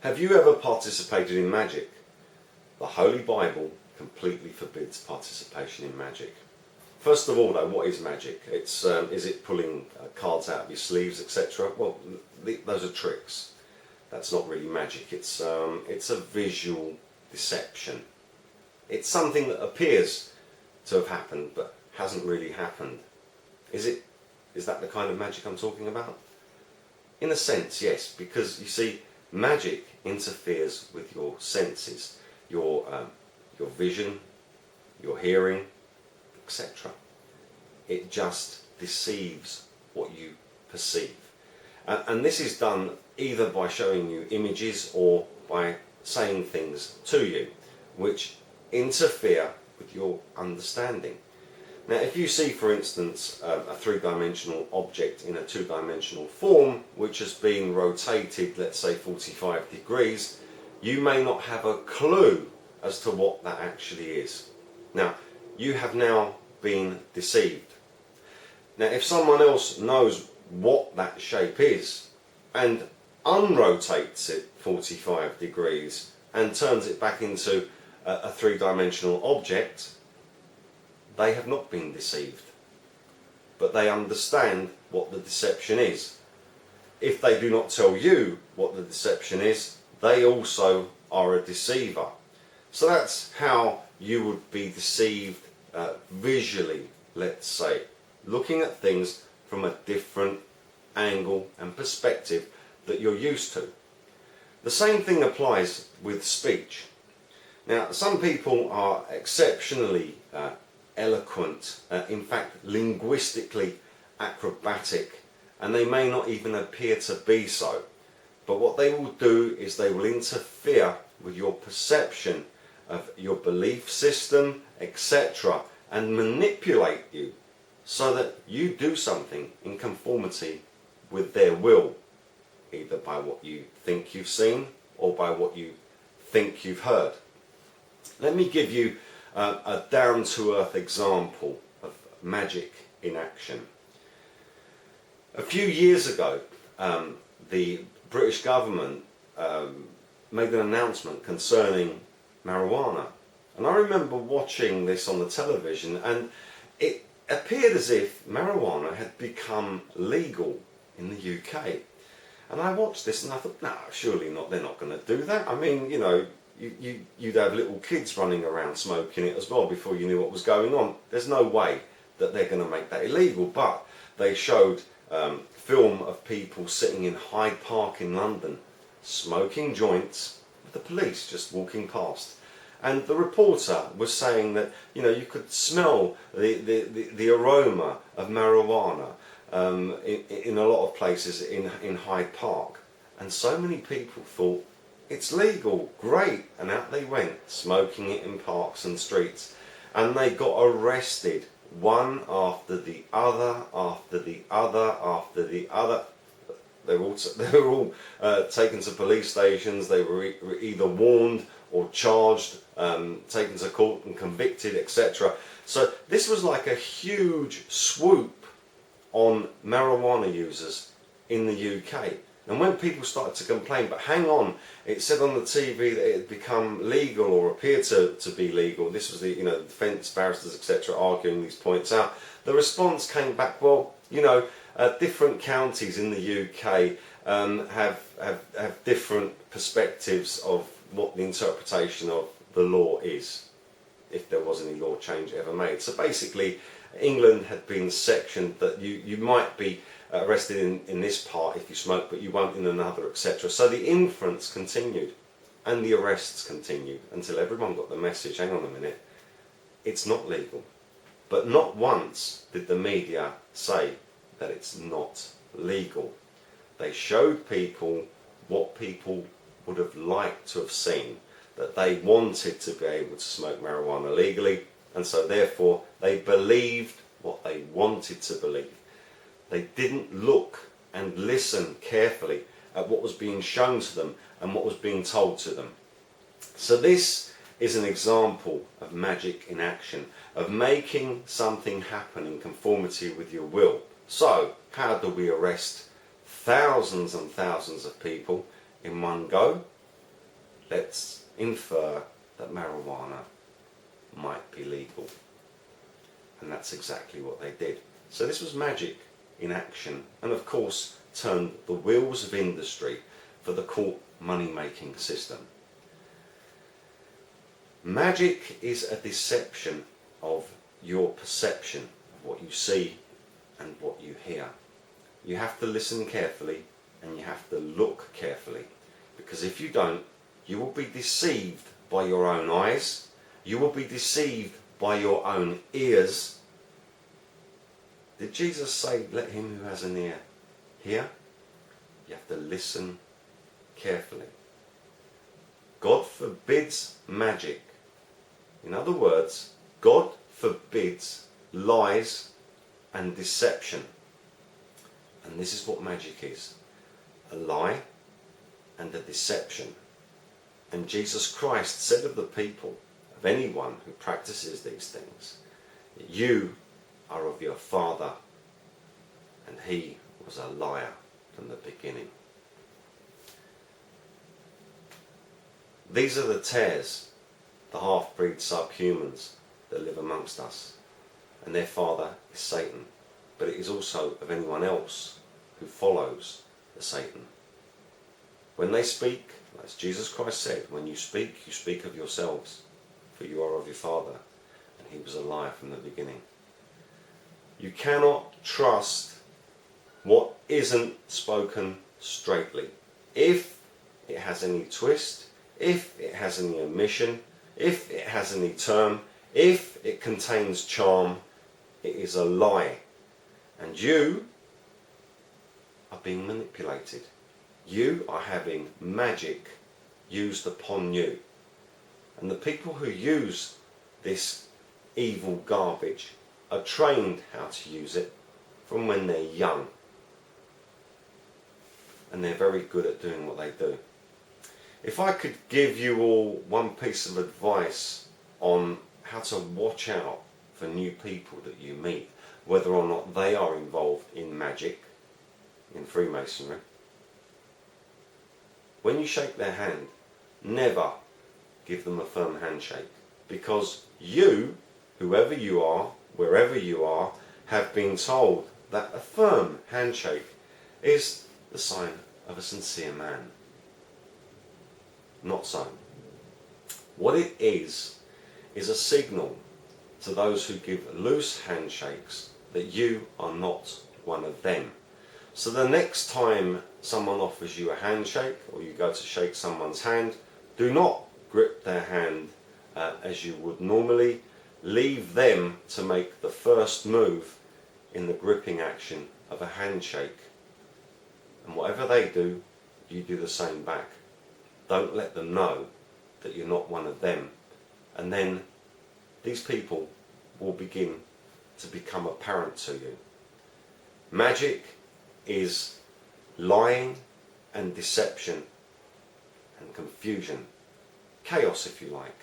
Have you ever participated in magic? The Holy Bible completely forbids participation in magic. First of all though, what is magic? Is it pulling cards out of your sleeves, etc.? Well, those are tricks. That's not really magic. It's a visual deception. It's something that appears to have happened but hasn't really happened. Is that the kind of magic I'm talking about? In a sense, yes, because you see, magic interferes with your senses, your vision, your hearing, etc. It just deceives what you perceive. And this is done either by showing you images or by saying things to you which interfere with your understanding. Now, if you see, for instance, a three-dimensional object in a two-dimensional form which has been rotated, let's say 45 degrees, you may not have a clue as to what that actually is. Now, you have now been deceived. Now, if someone else knows what that shape is and unrotates it 45 degrees and turns it back into a three-dimensional object, they have not been deceived, but they understand what the deception is. If they do not tell you what the deception is, they also are a deceiver. So that's how you would be deceived visually, let's say, looking at things from a different angle and perspective that you're used to. The same thing applies with speech. Now, some people are exceptionally eloquent, in fact linguistically acrobatic, and they may not even appear to be so, but what they will do is they will interfere with your perception of your belief system, etc., and manipulate you so that you do something in conformity with their will, either by what you think you've seen or by what you think you've heard. Let me give you a down-to-earth example of magic in action. A few years ago, the British government made an announcement concerning marijuana, and I remember watching this on the television, and it appeared as if marijuana had become legal in the UK. And I watched this and I thought, no, surely not, they're not going to do that. I mean, you know, you'd have little kids running around smoking it as well before you knew what was going on. There's no way that they're going to make that illegal. But they showed film of people sitting in Hyde Park in London smoking joints with the police just walking past. And the reporter was saying that, you know, you could smell the aroma of marijuana in a lot of places in Hyde Park. And so many people thought, it's legal, great, and out they went, smoking it in parks and streets. And they got arrested, one after the other, after the other, after the other. They were all taken to police stations. They were either warned or charged, taken to court and convicted, etc. So this was like a huge swoop on marijuana users in the UK. And when people started to complain, but hang on, it said on the TV that it had become legal or appeared to be legal. This was the defence barristers, etc., arguing these points out. The response came back, well, different counties in the UK have different perspectives of what the interpretation of the law is, if there was any law change ever made. So basically, England had been sectioned that you might be arrested in this part if you smoke, but you won't in another, etc. So the inference continued and the arrests continued until everyone got the message, hang on a minute, it's not legal. But not once did the media say that it's not legal. They showed people what people would have liked to have seen, that they wanted to be able to smoke marijuana legally, and so therefore they believed what they wanted to believe. They didn't look and listen carefully at what was being shown to them and what was being told to them. So this is an example of magic in action, of making something happen in conformity with your will. So how do we arrest thousands and thousands of people in one go? let's infer that marijuana might be legal. And that's exactly what they did. So this was magic in action, and of course turned the wheels of industry for the court money-making system. Magic is a deception of your perception of what you see and what you hear. You have to listen carefully and you have to look carefully, because if you don't, you will be deceived by your own eyes, you will be deceived by your own ears. Did Jesus say, let him who has an ear hear? You have to listen carefully. God forbids magic. In other words, God forbids lies and deception. And this is what magic is. A lie and a deception. And Jesus Christ said of the people, of anyone who practices these things, that you are of your father, and he was a liar from the beginning. These are the tares, the half-breed subhumans that live amongst us, and their father is Satan, but it is also of anyone else who follows the Satan. When they speak, as Jesus Christ said, when you speak of yourselves, for you are of your father, and he was a liar from the beginning. You cannot trust what isn't spoken straightly. If it has any twist, if it has any omission, if it has any term, if it contains charm, it is a lie. And you are being manipulated. You are having magic used upon you. And the people who use this evil garbage are trained how to use it from when they're young. And they're very good at doing what they do. If I could give you all one piece of advice on how to watch out for new people that you meet, whether or not they are involved in magic, in Freemasonry, when you shake their hand, never give them a firm handshake, because you, whoever you are, wherever you are, have been told that a firm handshake is the sign of a sincere man. Not so. What it is a signal to those who give loose handshakes that you are not one of them. So the next time someone offers you a handshake, or you go to shake someone's hand, do not grip their hand as you would normally. Leave them to make the first move in the gripping action of a handshake. And whatever they do, you do the same back. Don't let them know that you're not one of them. And then these people will begin to become apparent to you. Magic is lying and deception and confusion. Chaos, if you like,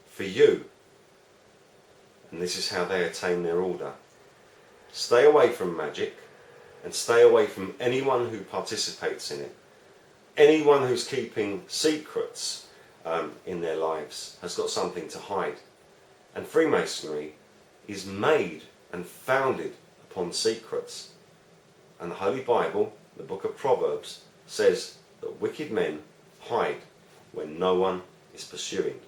for you. And this is how they attain their order. Stay away from magic, and stay away from anyone who participates in it. Anyone who's keeping secrets in their lives has got something to hide. And Freemasonry is made and founded upon secrets. And the Holy Bible, the book of Proverbs, says that wicked men hide when no one is pursuing.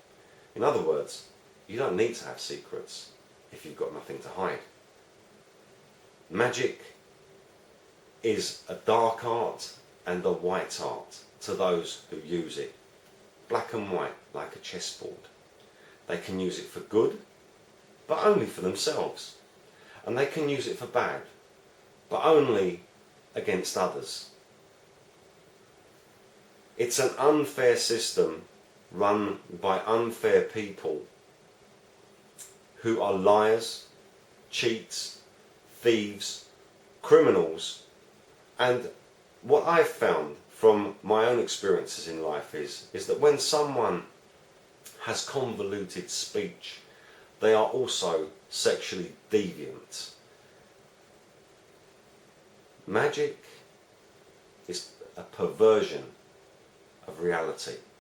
In other words, you don't need to have secrets if you've got nothing to hide. Magic is a dark art and a white art to those who use it. Black and white, like a chessboard. They can use it for good, but only for themselves. And they can use it for bad, but only against others. It's an unfair system run by unfair people who are liars, cheats, thieves, criminals. And what I've found from my own experiences in life is that when someone has convoluted speech, they are also sexually deviant. Magic is a perversion of reality.